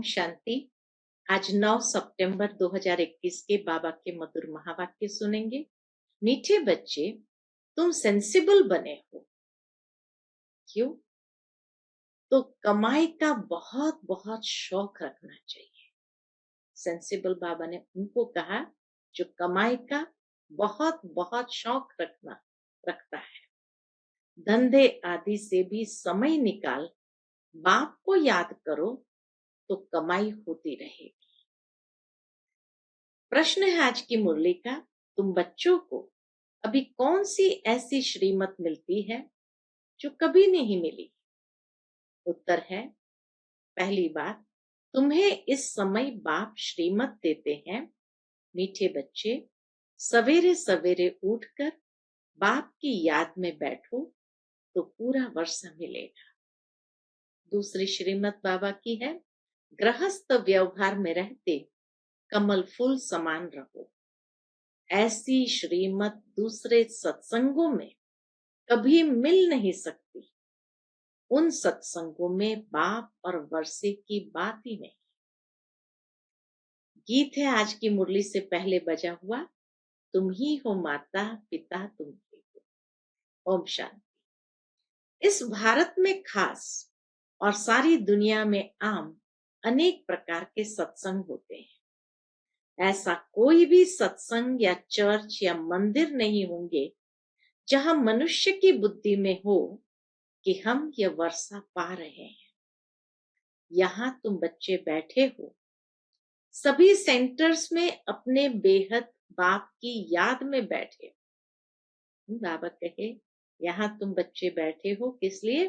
शांति। आज 9 सितंबर 2021 के बाबा के मधुर महावाक्य सुनेंगे। मीठे बच्चे, तुम सेंसिबल बने हो। क्यों? तो कमाई का बहुत बहुत शौक रखना चाहिए। सेंसिबल बाबा ने उनको कहा जो कमाई का बहुत बहुत शौक रखता है। धंधे आदि से भी समय निकाल बाप को याद करो तो कमाई होती रहेगी। प्रश्न है आज की मुरली का, तुम बच्चों को अभी कौन सी ऐसी श्रीमत मिलती है जो कभी नहीं मिली? उत्तर है, पहली बात, तुम्हें इस समय बाप श्रीमत देते हैं, मीठे बच्चे सवेरे सवेरे उठकर बाप की याद में बैठो तो पूरा वर्ष मिलेगा। दूसरी श्रीमत बाबा की है, गृहस्थ व्यवहार में रहते कमल फूल समान रहो। ऐसी श्रीमत दूसरे सत्संगों में कभी मिल नहीं सकती। उन सत्संगों में बाप और वर्षे की बात ही नहीं। गीत है आज की मुरली से पहले बजा हुआ, तुम ही हो माता पिता तुम ही हो। ओम शांति। इस भारत में खास और सारी दुनिया में आम अनेक प्रकार के सत्संग होते हैं। ऐसा कोई भी सत्संग या चर्च या मंदिर नहीं होंगे जहां मनुष्य की बुद्धि में हो कि हम यह वर्षा पा रहे हैं। यहाँ तुम बच्चे बैठे हो, सभी सेंटर्स में अपने बेहद बाप की याद में बैठे हो। बाबा कहे, यहाँ तुम बच्चे बैठे हो किस लिए?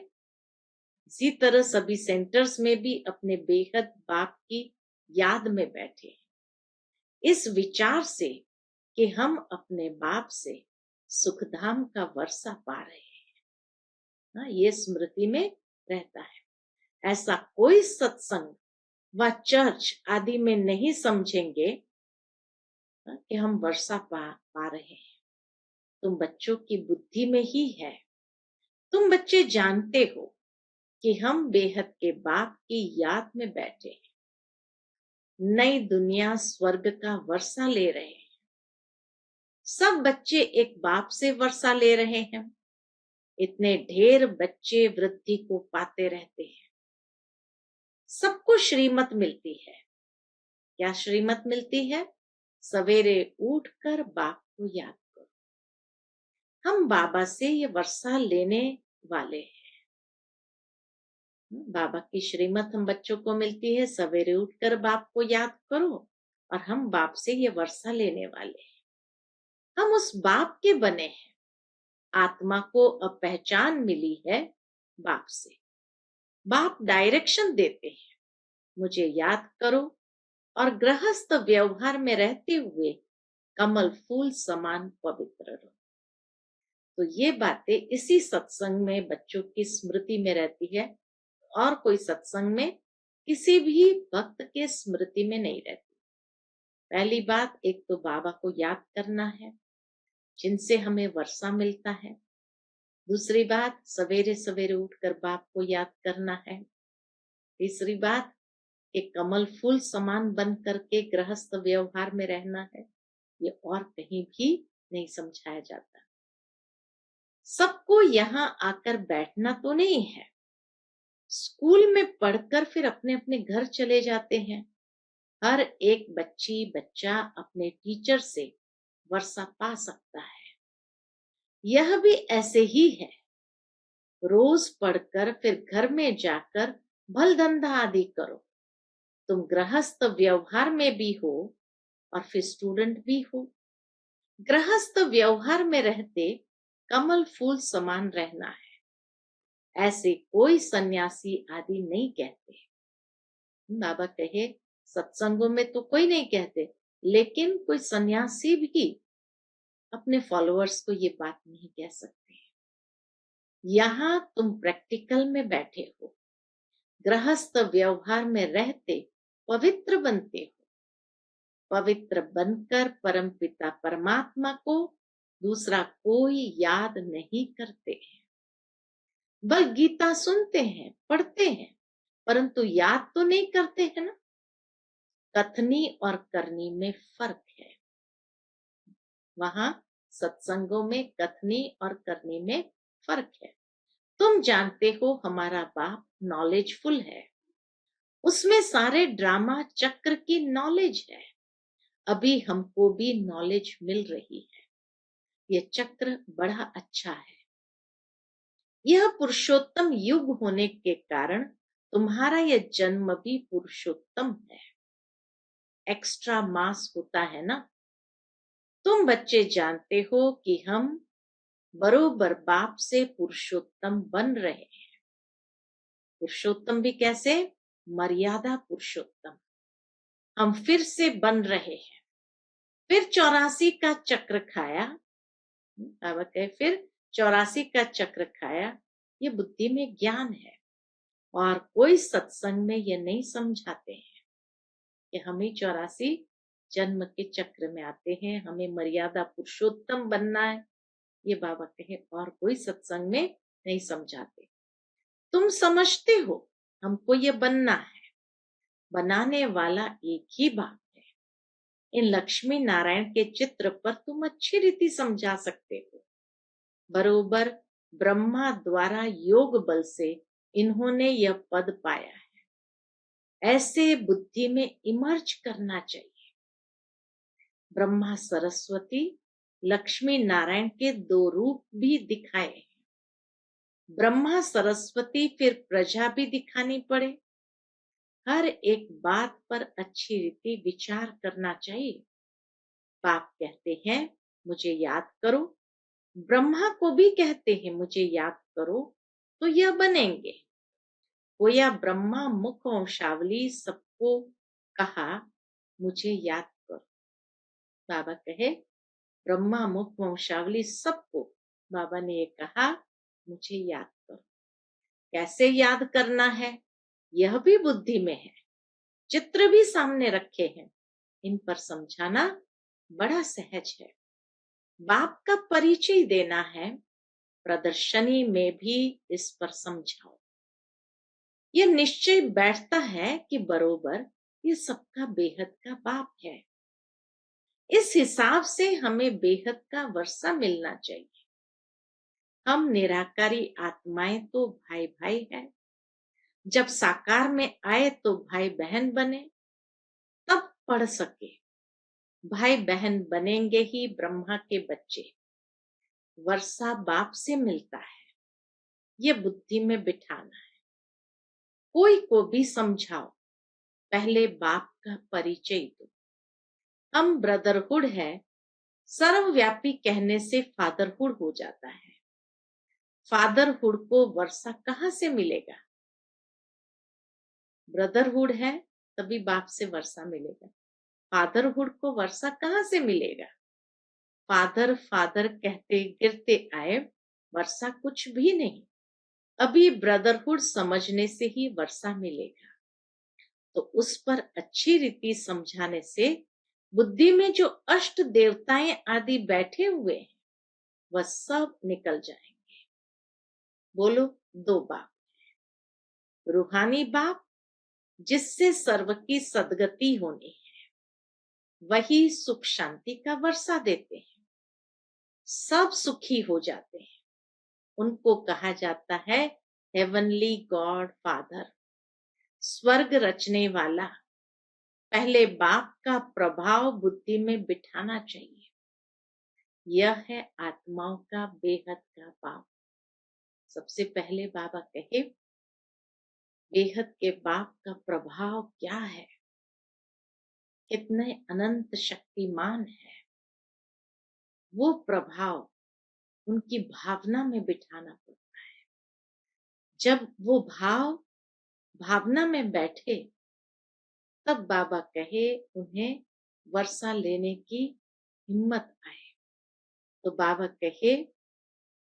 इसी तरह सभी सेंटर्स में भी अपने बेहद बाप की याद में बैठे हैं। इस विचार से कि हम अपने बाप से सुखधाम का वर्षा पा रहे हैं, ये स्मृति में रहता है। ऐसा कोई सत्संग व चर्च आदि में नहीं समझेंगे कि हम वर्षा पा रहे हैं। तुम बच्चों की बुद्धि में ही है। तुम बच्चे जानते हो कि हम बेहद के बाप की याद में बैठे हैं। नई दुनिया स्वर्ग का वर्षा ले रहे हैं। सब बच्चे एक बाप से वर्षा ले रहे हैं। इतने ढेर बच्चे वृद्धि को पाते रहते हैं। सबको श्रीमत मिलती है। क्या श्रीमत मिलती है? सवेरे उठकर बाप को याद करो। हम बाबा से ये वर्षा लेने वाले हैं। बाबा की श्रीमत हम बच्चों को मिलती है, सवेरे उठकर बाप को याद करो, और हम बाप से ये वर्षा लेने वाले हैं। हम उस बाप के बने हैं। आत्मा को अब पहचान मिली है बाप से। बाप डायरेक्शन देते हैं, मुझे याद करो और गृहस्थ व्यवहार में रहते हुए कमल फूल समान पवित्र रहो। तो ये बातें इसी सत्संग में बच्चों की स्मृति में रहती है, और कोई सत्संग में किसी भी भक्त के स्मृति में नहीं रहती। पहली बात, एक तो बाबा को याद करना है जिनसे हमें वर्षा मिलता है। दूसरी बात, सवेरे सवेरे उठकर बाप को याद करना है। तीसरी बात, एक कमल फूल समान बन करके गृहस्थ व्यवहार में रहना है। ये और कहीं भी नहीं समझाया जाता। सबको यहाँ आकर बैठना तो नहीं है। स्कूल में पढ़कर फिर अपने अपने घर चले जाते हैं। हर एक बच्ची बच्चा अपने टीचर से वर्षा पा सकता है। यह भी ऐसे ही है। रोज पढ़कर फिर घर में जाकर भल धंधा आदि करो। तुम गृहस्थ व्यवहार में भी हो और फिर स्टूडेंट भी हो। गृहस्थ व्यवहार में रहते कमल फूल समान रहना है, ऐसे कोई सन्यासी आदि नहीं कहते। बाबा कहे, सत्संगों में तो कोई नहीं कहते, लेकिन कोई सन्यासी भी अपने फॉलोअर्स को ये बात नहीं कह सकते। यहाँ तुम प्रैक्टिकल में बैठे हो, गृहस्थ व्यवहार में रहते पवित्र बनते हो। पवित्र बनकर परमपिता परमात्मा को दूसरा कोई याद नहीं करते हैं। बस गीता सुनते हैं, पढ़ते हैं, परंतु याद तो नहीं करते हैं ना। कथनी और करनी में फर्क है। वहां सत्संगों में कथनी और करनी में फर्क है। तुम जानते हो हमारा बाप नॉलेजफुल है, उसमें सारे ड्रामा चक्र की नॉलेज है। अभी हमको भी नॉलेज मिल रही है। ये चक्र बड़ा अच्छा है। यह पुरुषोत्तम युग होने के कारण तुम्हारा यह जन्म भी पुरुषोत्तम है। एक्स्ट्रा मास होता है ना। तुम बच्चे जानते हो कि हम बरोबर बाप से पुरुषोत्तम बन रहे हैं। पुरुषोत्तम भी कैसे? मर्यादा पुरुषोत्तम। हम फिर से बन रहे हैं। फिर 84 का चक्र खाया। बाबा कहे फिर 84 का चक्र खाया। ये बुद्धि में ज्ञान है और कोई सत्संग में ये नहीं समझाते हैं कि हम ही 84 जन्म के चक्र में आते हैं, हमें मर्यादा पुरुषोत्तम बनना है। ये बाबा कहे और कोई सत्संग में नहीं समझाते। तुम समझते हो हमको ये बनना है। बनाने वाला एक ही बाप है। इन लक्ष्मी नारायण के चित्र पर तुम अच्छी रीति समझा सकते हो। बरोबर ब्रह्मा द्वारा योग बल से इन्होंने यह पद पाया है। ऐसे बुद्धि में इमर्ज करना चाहिए। ब्रह्मा सरस्वती लक्ष्मी नारायण के दो रूप भी दिखाए हैं। ब्रह्मा सरस्वती फिर प्रजा भी दिखानी पड़े। हर एक बात पर अच्छी रीति विचार करना चाहिए। बाप कहते हैं मुझे याद करो, ब्रह्मा को भी कहते हैं मुझे याद करो, तो यह बनेंगे। गोया ब्रह्मा मुख वंशावली सबको कहा मुझे याद करो। बाबा कहे ब्रह्मा मुख वंशावली सबको बाबा ने ये कहा मुझे याद करो। कैसे याद करना है यह भी बुद्धि में है। चित्र भी सामने रखे हैं, इन पर समझाना बड़ा सहज है। बाप का परिचय देना है, प्रदर्शनी में भी इस पर समझाओ। यह निश्चय बैठता है कि बरोबर ये सबका बेहद का बाप है। इस हिसाब से हमें बेहद का वर्षा मिलना चाहिए। हम निराकारी आत्माएं तो भाई भाई हैं। जब साकार में आए तो भाई बहन बने, तब पढ़ सके। भाई बहन बनेंगे ही ब्रह्मा के बच्चे। वर्षा बाप से मिलता है, ये बुद्धि में बिठाना है। कोई को भी समझाओ, पहले बाप का परिचय दो। हम ब्रदरहुड है, सर्वव्यापी कहने से फादरहुड हो जाता है। फादरहुड को वर्षा कहाँ से मिलेगा? ब्रदरहुड है तभी बाप से वर्षा मिलेगा। फादरहुड को वर्षा कहाँ से मिलेगा? फादर फादर कहते गिरते आए, वर्षा कुछ भी नहीं। अभी ब्रदरहुड समझने से ही वर्षा मिलेगा। तो उस पर अच्छी रीति समझाने से बुद्धि में जो अष्ट देवताएं आदि बैठे हुए हैं वह सब निकल जाएंगे। बोलो दो बाप, रूहानी बाप जिससे सर्व की सदगति होनी है, वही सुख शांति का वर्षा देते हैं। सब सुखी हो जाते हैं। उनको कहा जाता है हेवनली गॉड फादर, स्वर्ग रचने वाला। पहले बाप का प्रभाव बुद्धि में बिठाना चाहिए। यह है आत्माओं का बेहद का बाप। सबसे पहले बाबा कहे बेहद के बाप का प्रभाव क्या है, कितने अनंत शक्तिमान है। वो प्रभाव उनकी भावना में बिठाना पड़ता है। जब वो भावना में बैठे तब बाबा कहे उन्हें वर्षा लेने की हिम्मत आए। तो बाबा कहे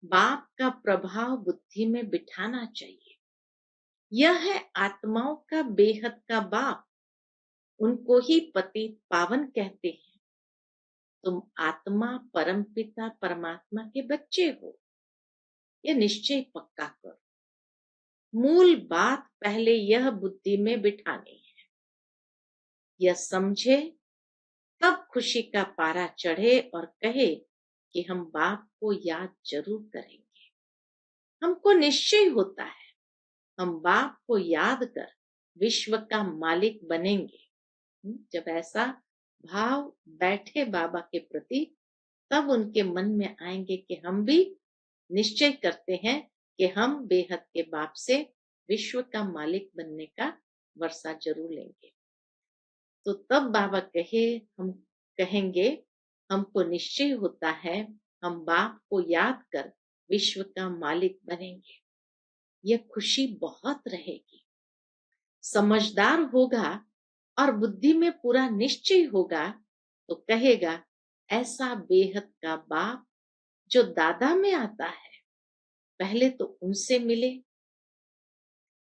बाप का प्रभाव बुद्धि में बिठाना चाहिए। यह है आत्माओं का बेहद का बाप। उनको ही पतित पावन कहते हैं। तुम आत्मा परमपिता परमात्मा के बच्चे हो, यह निश्चय पक्का करो। मूल बात पहले यह बुद्धि में बिठानी है। यह समझे, तब खुशी का पारा चढ़े और कहे कि हम बाप को याद जरूर करेंगे। हमको निश्चय होता है हम बाप को याद कर विश्व का मालिक बनेंगे। जब ऐसा भाव बैठे बाबा के प्रति, तब उनके मन में आएंगे कि हम भी निश्चय करते हैं कि हम बेहद के बाप से विश्व का मालिक बनने का वर्षा जरूर लेंगे। तो तब बाबा हम कहेंगे, हमको निश्चय होता है हम बाप को याद कर विश्व का मालिक बनेंगे। यह खुशी बहुत रहेगी। समझदार होगा और बुद्धि में पूरा निश्चय होगा तो कहेगा, ऐसा बेहद का बाप जो दादा में आता है, पहले तो उनसे मिले।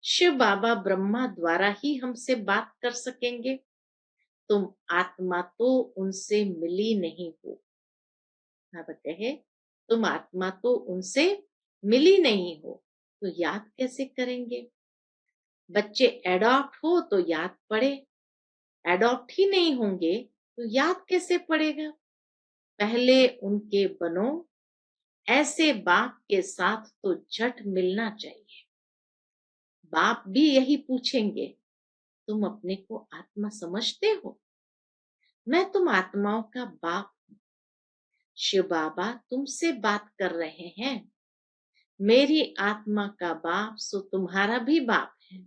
शिव बाबा ब्रह्मा द्वारा ही हमसे बात कर सकेंगे। तुम आत्मा तो उनसे मिली नहीं हो। बाबा कहे, तुम आत्मा तो उनसे मिली नहीं हो, तो याद कैसे करेंगे? बच्चे एडॉप्ट हो तो याद पड़े, एडॉप्ट ही नहीं होंगे तो याद कैसे पड़ेगा? पहले उनके बनो, ऐसे बाप के साथ तो झट मिलना चाहिए। बाप भी यही पूछेंगे, तुम अपने को आत्मा समझते हो? मैं तुम आत्माओं का बाप हूं। शिव बाबा तुमसे बात कर रहे हैं। मेरी आत्मा का बाप सो तुम्हारा भी बाप है।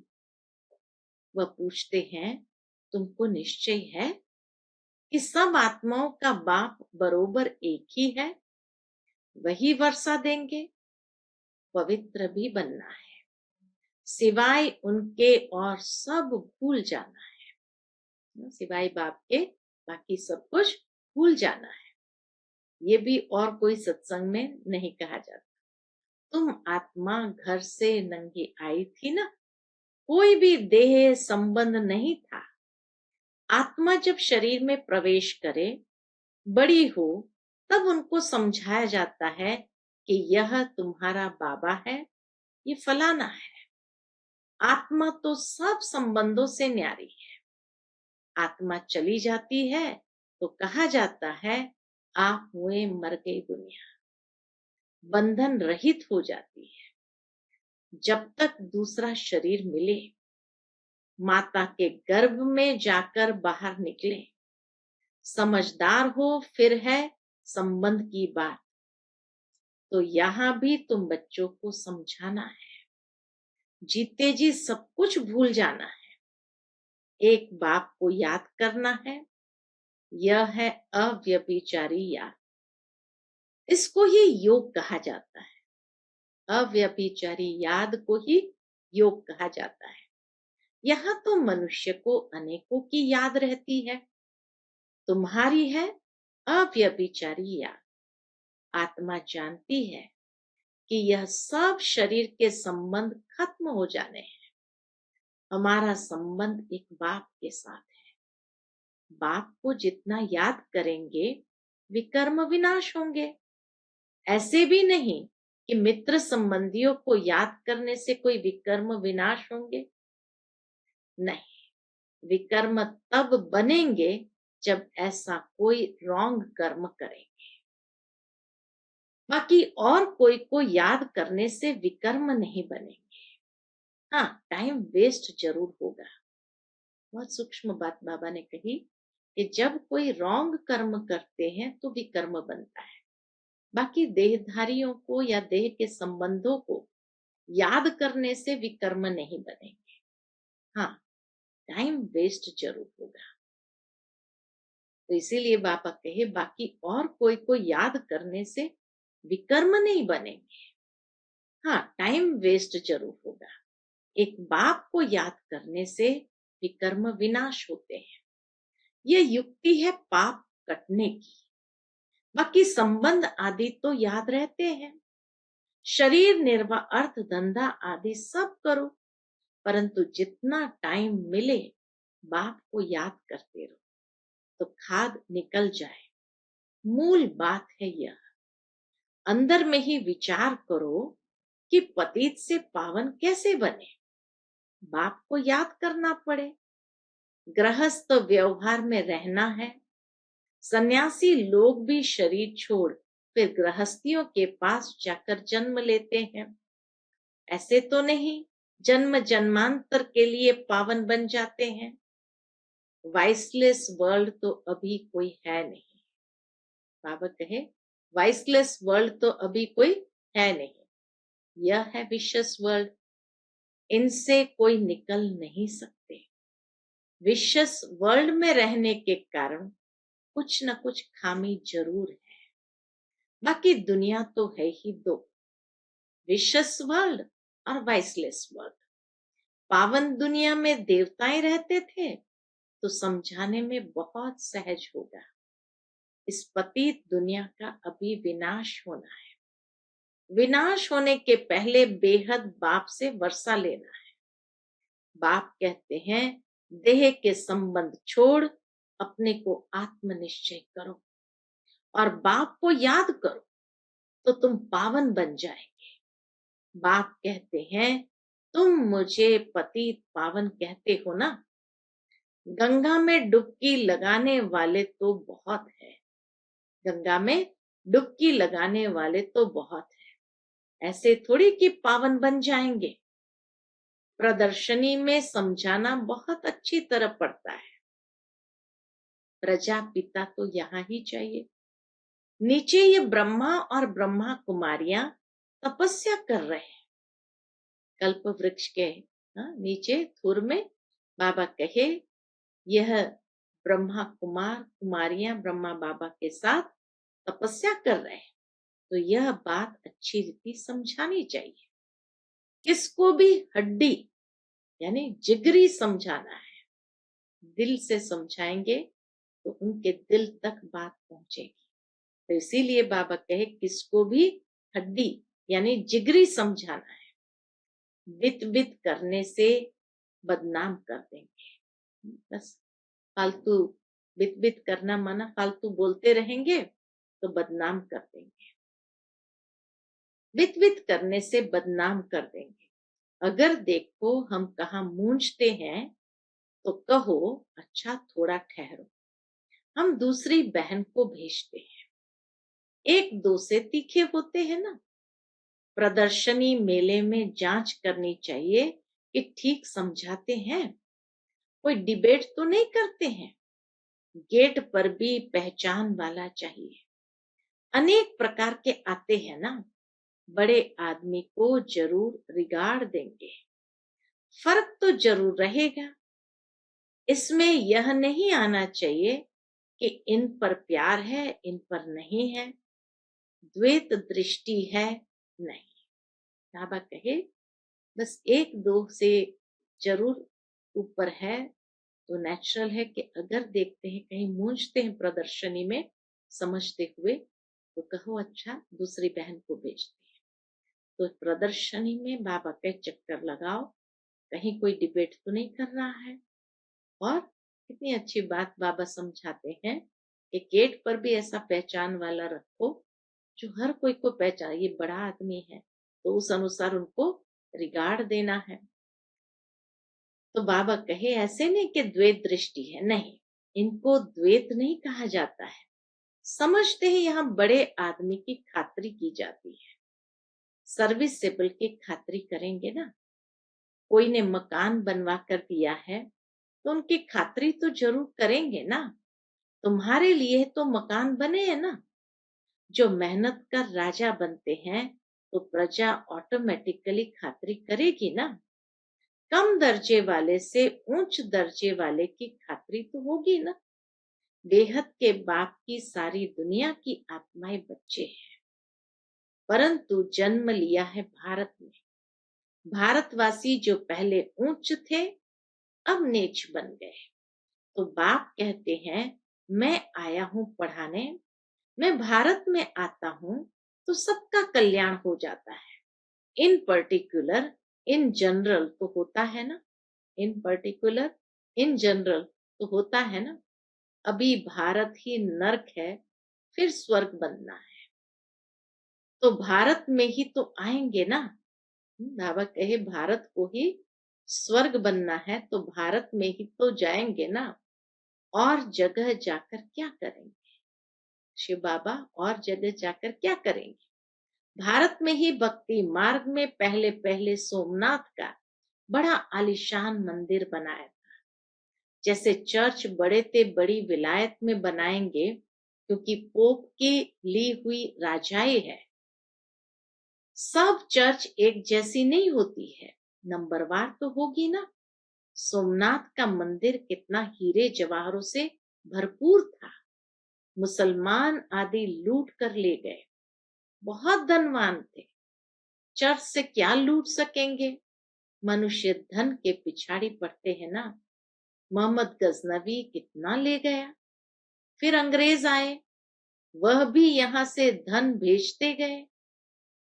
वह पूछते हैं, तुमको निश्चय है कि सब आत्माओं का बाप बरोबर एक ही है? वही वर्षा देंगे। पवित्र भी बनना है, सिवाय उनके और सब भूल जाना है। सिवाय बाप के बाकी सब कुछ भूल जाना है। ये भी और कोई सत्संग में नहीं कहा जाता। तुम आत्मा घर से नंगी आई थी ना, कोई भी देह संबंध नहीं था। आत्मा जब शरीर में प्रवेश करे, बड़ी हो, तब उनको समझाया जाता है कि यह तुम्हारा बाबा है, ये फलाना है। आत्मा तो सब संबंधों से न्यारी है। आत्मा चली जाती है तो कहा जाता है, आप हुए मर गई दुनिया, बंधन रहित हो जाती है। जब तक दूसरा शरीर मिले, माता के गर्भ में जाकर बाहर निकले, समझदार हो फिर है संबंध की बात। तो यहां भी तुम बच्चों को समझाना है, जीते जी सब कुछ भूल जाना है। एक बाप को याद करना है, यह है अव्यभिचारी याद। इसको ही योग कहा जाता है। अव्यभिचारी याद को ही योग कहा जाता है। यहाँ तो मनुष्य को अनेकों की याद रहती है। तुम्हारी है अव्यभिचारी याद। आत्मा जानती है कि यह सब शरीर के संबंध खत्म हो जाने हैं। हमारा संबंध एक बाप के साथ है। बाप को जितना याद करेंगे, विकर्म विनाश होंगे। ऐसे भी नहीं कि मित्र संबंधियों को याद करने से कोई विकर्म विनाश होंगे। नहीं, विकर्म तब बनेंगे जब ऐसा कोई रॉन्ग कर्म करेंगे। बाकी और कोई को याद करने से विकर्म नहीं बनेंगे। हाँ, टाइम वेस्ट जरूर होगा। बहुत सूक्ष्म बात बाबा ने कही कि जब कोई रॉन्ग कर्म करते हैं तो विकर्म बनता है। बाकी देहधारियों को या देह के संबंधों को याद करने से विकर्म नहीं बनेंगे। हाँ, टाइम वेस्ट जरूर होगा। तो इसीलिए बाबा कहे, बाकी और कोई को याद करने से विकर्म नहीं बनेंगे। हाँ, टाइम वेस्ट जरूर होगा। एक बाप को याद करने से विकर्म विनाश होते हैं। यह युक्ति है पाप कटने की। बाकी संबंध आदि तो याद रहते हैं। शरीर निर्वाह, अर्थ धंधा आदि सब करो, परंतु जितना टाइम मिले बाप को याद करते रहो तो खाद निकल जाए। मूल बात है यह। अंदर में ही विचार करो कि पतित से पावन कैसे बने। बाप को याद करना पड़े। गृहस्थ व्यवहार में रहना है। सन्यासी लोग भी शरीर छोड़ फिर गृहस्थियों के पास जाकर जन्म लेते हैं। ऐसे तो नहीं जन्म जन्मांतर के लिए पावन बन जाते हैं। वाइसलेस वर्ल्ड तो अभी कोई है नहीं। बाबा कहे वाइसलेस वर्ल्ड तो अभी कोई है नहीं। यह है विशस वर्ल्ड। इनसे कोई निकल नहीं सकते। विशस वर्ल्ड में रहने के कारण कुछ न कुछ खामी जरूर है। बाकी दुनिया तो है ही दो, विशस वर्ल्ड और वाइसलेस वर्ल्ड। पावन दुनिया में देवताएं रहते थे तो समझाने में बहुत सहज होगा। इस पतित दुनिया का अभी विनाश होना है। विनाश होने के पहले बेहद बाप से वर्षा लेना है। बाप कहते हैं देह के संबंध छोड़ अपने को आत्मनिश्चय करो और बाप को याद करो तो तुम पावन बन जाएंगे। बाप कहते हैं तुम मुझे पतित पावन कहते हो ना। गंगा में डुबकी लगाने वाले तो बहुत है। गंगा में डुबकी लगाने वाले तो बहुत है। ऐसे थोड़ी कि पावन बन जाएंगे। प्रदर्शनी में समझाना बहुत अच्छी तरह पड़ता है। प्रजापिता तो यहाँ ही चाहिए। नीचे ये ब्रह्मा और ब्रह्मा कुमारियां तपस्या कर रहे हैं। कल्प वृक्ष के नीचे थुर में बाबा कहे यह ब्रह्मा कुमार कुमारियां ब्रह्मा बाबा के साथ तपस्या कर रहे हैं। तो यह बात अच्छी रीति समझानी चाहिए। किसको भी हड्डी यानी जिगरी समझाना है। दिल से समझाएंगे तो उनके दिल तक बात पहुंचेगी। तो इसीलिए बाबा कहे किसको भी हड्डी यानी जिगरी समझाना है। बित बित करने से बदनाम कर देंगे। बस फालतू बित बित करना माना फालतू बोलते रहेंगे तो बदनाम कर देंगे। बित बित करने से बदनाम कर देंगे। अगर देखो हम कहाँ मूंझते हैं तो कहो अच्छा थोड़ा ठहरो, हम दूसरी बहन को भेजते हैं। एक दो से तीखे होते हैं ना। प्रदर्शनी मेले में जांच करनी चाहिए कि ठीक समझाते हैं। कोई डिबेट तो नहीं करते हैं। गेट पर भी पहचान वाला चाहिए। अनेक प्रकार के आते हैं ना। बड़े आदमी को जरूर रिगार्ड देंगे। फर्क तो जरूर रहेगा। इसमें यह नहीं आना चाहिए कि इन पर प्यार है इन पर नहीं है, द्वैत दृष्टि है नहीं। बाबा कहे बस एक दो से जरूर ऊपर है तो नेचुरल है कि अगर देखते हैं कहीं मूंझते हैं प्रदर्शनी में समझते हुए तो कहो अच्छा दूसरी बहन को भेजते हैं। तो प्रदर्शनी में बाबा के चक्कर लगाओ, कहीं कोई डिबेट तो नहीं कर रहा है। और कितनी अच्छी बात बाबा समझाते हैं कि गेट पर भी ऐसा पहचान वाला रखो जो हर कोई को पहचान, ये बड़ा आदमी है तो उस अनुसार उनको रिगार्ड देना है। तो बाबा कहे ऐसे नहीं कि द्वैत दृष्टि है, नहीं, इनको द्वैत नहीं कहा जाता है। समझते हैं यहाँ बड़े आदमी की खातिरी की जाती है। सर्विसेबल की खातिरी करेंगे ना। कोई ने मकान बनवा कर दिया है तो उनकी खातिरी तो जरूर करेंगे ना। तुम्हारे लिए तो मकान बने हैं ना। जो मेहनत कर राजा बनते हैं तो प्रजा ऑटोमेटिकली खातिरी करेगी ना। कम दर्जे वाले से उच्च दर्जे वाले की खातिरी तो होगी ना। बेहद के बाप की सारी दुनिया की आत्माएं बच्चे हैं, परंतु जन्म लिया है भारत में। भारतवासी जो पहले ऊंच थे अब नीच बन गए। तो बाप कहते हैं मैं आया हूं पढ़ाने, मैं भारत में आता हूं तो सबका कल्याण हो जाता है। इन पर्टिकुलर इन जनरल तो होता है ना। इन पर्टिकुलर इन जनरल तो होता है ना। अभी भारत ही नर्क है, फिर स्वर्ग बनना है तो भारत में ही तो आएंगे ना। बाबा कहे भारत को ही स्वर्ग बनना है तो भारत में ही तो जाएंगे ना, और जगह जाकर क्या करेंगे? शिव बाबा और जगह जाकर क्या करेंगे? भारत में ही भक्ति मार्ग में पहले पहले सोमनाथ का बड़ा आलीशान मंदिर बनाया था। जैसे चर्च बड़े ते बड़ी विलायत में बनाएंगे, क्योंकि पोप की ली हुई राजाई है। सब चर्च एक जैसी नहीं होती है, नंबरवार तो होगी ना। सोमनाथ का मंदिर कितना हीरे जवाहरों से भरपूर था। मुसलमान आदि लूट कर ले गए, बहुत धनवान थे। चर्च से क्या लूट सकेंगे? मनुष्य धन के पिछाड़ी पड़ते हैं ना। मोहम्मद गजनवी कितना ले गया। फिर अंग्रेज आए, वह भी यहाँ से धन भेजते गए,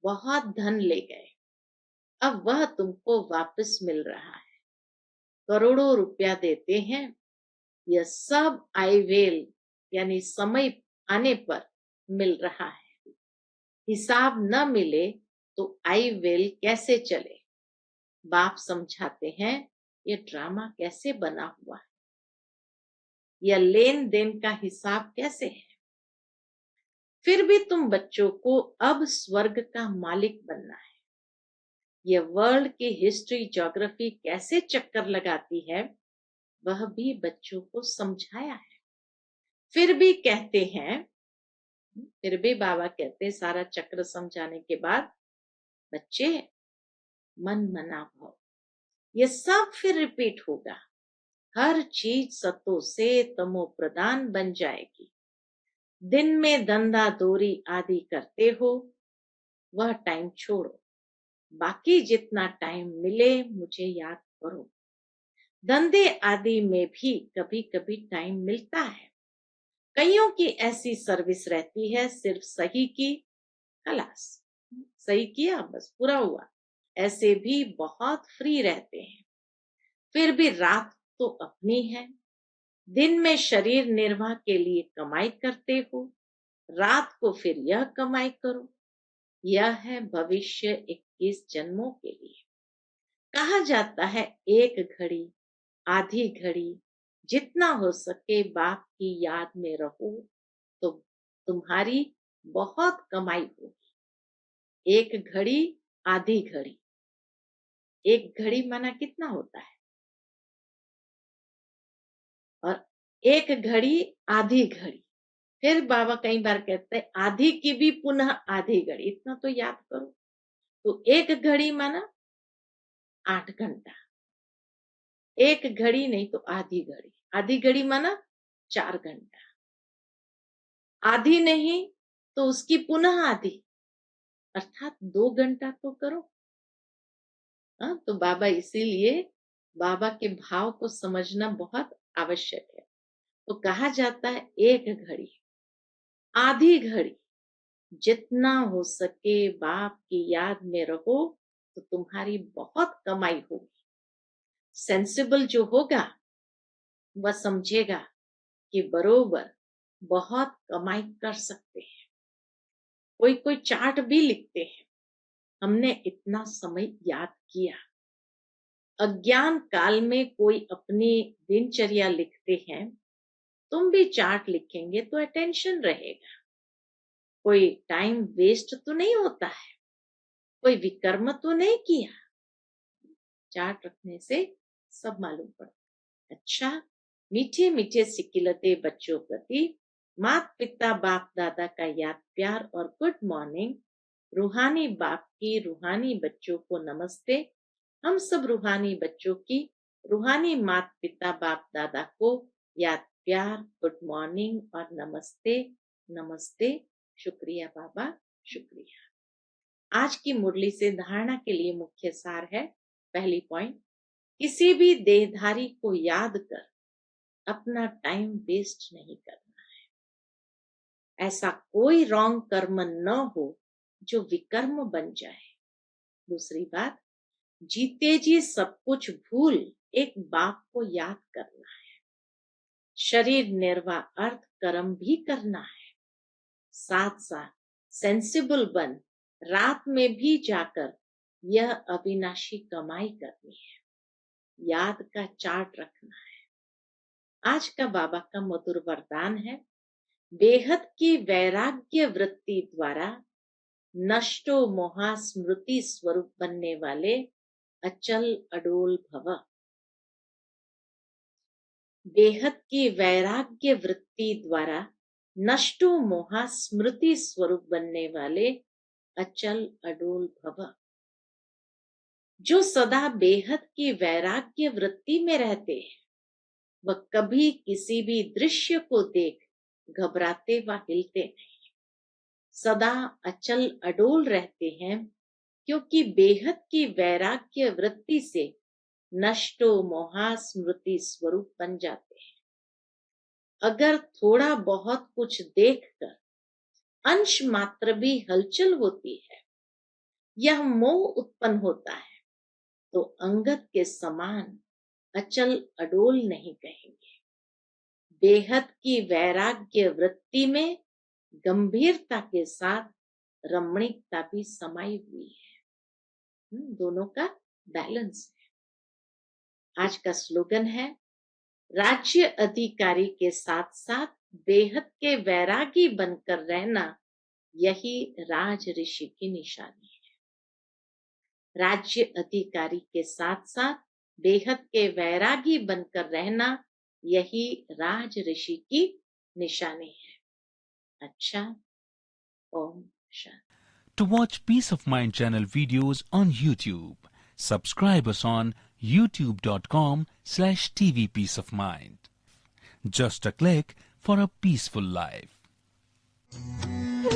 बहुत धन ले गए। अब वह तुमको वापस मिल रहा है, करोड़ों रुपया देते हैं। यह सब आईवेल यानी समय आने पर मिल रहा है। हिसाब न मिले तो आईवेल कैसे चले? बाप समझाते हैं, ये ड्रामा कैसे बना हुआ है, यह लेन देन का हिसाब कैसे है। फिर भी तुम बच्चों को अब स्वर्ग का मालिक बनना है। यह वर्ल्ड की हिस्ट्री ज्योग्राफी कैसे चक्कर लगाती है, वह भी बच्चों को समझाया है। फिर भी कहते हैं, फिर भी बाबा कहते हैं सारा चक्र समझाने के बाद, बच्चे मन मना भाव, ये सब फिर रिपीट होगा। हर चीज सतो से तमो प्रदान बन जाएगी। दिन में धंधा दोरी आदि करते हो, वह टाइम छोड़ो। बाकी जितना टाइम मिले मुझे याद करो। धंधे आदि में भी कभी कभी टाइम मिलता है। कईयों की ऐसी सर्विस रहती है, सिर्फ सही की, खलास, सही किया बस पूरा हुआ। ऐसे भी बहुत फ्री रहते हैं। फिर भी रात तो अपनी है। दिन में शरीर निर्वाह के लिए कमाई करते हो, रात को फिर यह कमाई करो। यह है भविष्य 21 जन्मों के लिए। कहा जाता है एक घड़ी आधी घड़ी, जितना हो सके बाप की याद में रहो तो तुम्हारी बहुत कमाई होगी। एक घड़ी आधी घड़ी, एक घड़ी माना कितना होता है? और एक घड़ी आधी घड़ी। फिर बाबा कई बार कहते हैं आधी की भी पुनः आधी घड़ी, इतना तो याद करो। तो एक घड़ी माना 8 घंटा, एक घड़ी नहीं तो आधी घड़ी, आधी घड़ी माना 4 घंटा, आधी नहीं तो उसकी पुनः आधी, अर्थात 2 घंटा तो करो। हाँ, तो बाबा इसीलिए बाबा के भाव को समझना बहुत आवश्यक है। तो कहा जाता है एक घड़ी आधी घड़ी, जितना हो सके बाप की याद में रहो तो तुम्हारी बहुत कमाई होगी। सेंसिबल जो होगा वह समझेगा कि बरोबर बहुत कमाई कर सकते हैं। कोई कोई चार्ट भी लिखते हैं, हमने इतना समय याद किया। अज्ञान काल में कोई अपनी दिनचर्या लिखते हैं, तुम भी चार्ट लिखेंगे तो अटेंशन रहेगा। कोई टाइम वेस्ट तो नहीं होता है, कोई विकर्म तो नहीं किया। चार्ट रखने से सब मालूम पड़ता। अच्छा, मीठे मीठे सिकिलते बच्चों प्रति माता पिता बाप दादा का याद प्यार और गुड मॉर्निंग। रूहानी बाप की रूहानी बच्चों को नमस्ते। हम सब रूहानी बच्चों की रूहानी माता पिता बाप दादा को याद प्यार, गुड मॉर्निंग और नमस्ते। नमस्ते। शुक्रिया बाबा, शुक्रिया। आज की मुरली से धारणा के लिए मुख्य सार है। पहली पॉइंट, किसी भी देहधारी को याद कर अपना टाइम वेस्ट नहीं करना है। ऐसा कोई रॉन्ग कर्म न हो जो विकर्म बन जाए। दूसरी बात, जीते जी सब कुछ भूल एक बाप को याद करना है। शरीर निर्वाह अर्थ कर्म भी करना है। साथ साथ सेंसिबल बन रात में भी जाकर यह अविनाशी कमाई करनी है। याद का चार्ट रखना है। आज का बाबा का मधुर वरदान है, बेहद की वैराग्य वृत्ति द्वारा नष्टो मोहा स्मृति स्वरूप बनने वाले अचल अडोल भव। बेहद की वैराग्य वृत्ति द्वारा नष्टो मोहा स्मृति स्वरूप बनने वाले अचल अडोल भव। जो सदा बेहद की वैराग्य वृत्ति में रहते हैं, वह कभी किसी भी दृश्य को देख घबराते व हिलते नहीं, सदा अचल अडोल रहते हैं, क्योंकि बेहद की वैराग्य वृत्ति से नष्टो मोहा स्मृति स्वरूप बन जाते हैं। अगर थोड़ा बहुत कुछ देखकर अंश मात्र भी हलचल होती है, यह मोह उत्पन्न होता है, तो अंगद के समान अचल अडोल नहीं कहेंगे। बेहद की वैराग्य वृत्ति में गंभीरता के साथ रमणीकता भी समाई हुई है। दोनों का बैलेंस है। आज का स्लोगन है, राज्य अधिकारी के साथ साथ बेहद के वैरागी बनकर रहना, यही राज ऋषि की निशानी है। राज्य अधिकारी के साथ साथ बेहद के वैरागी बनकर रहना, यही राज ऋषि की निशानी है। अच्छा, Om Shanti. To watch Peace of Mind channel videos on YouTube, subscribe us on youtube.com/TV Peace of Mind. Just a click for a peaceful life.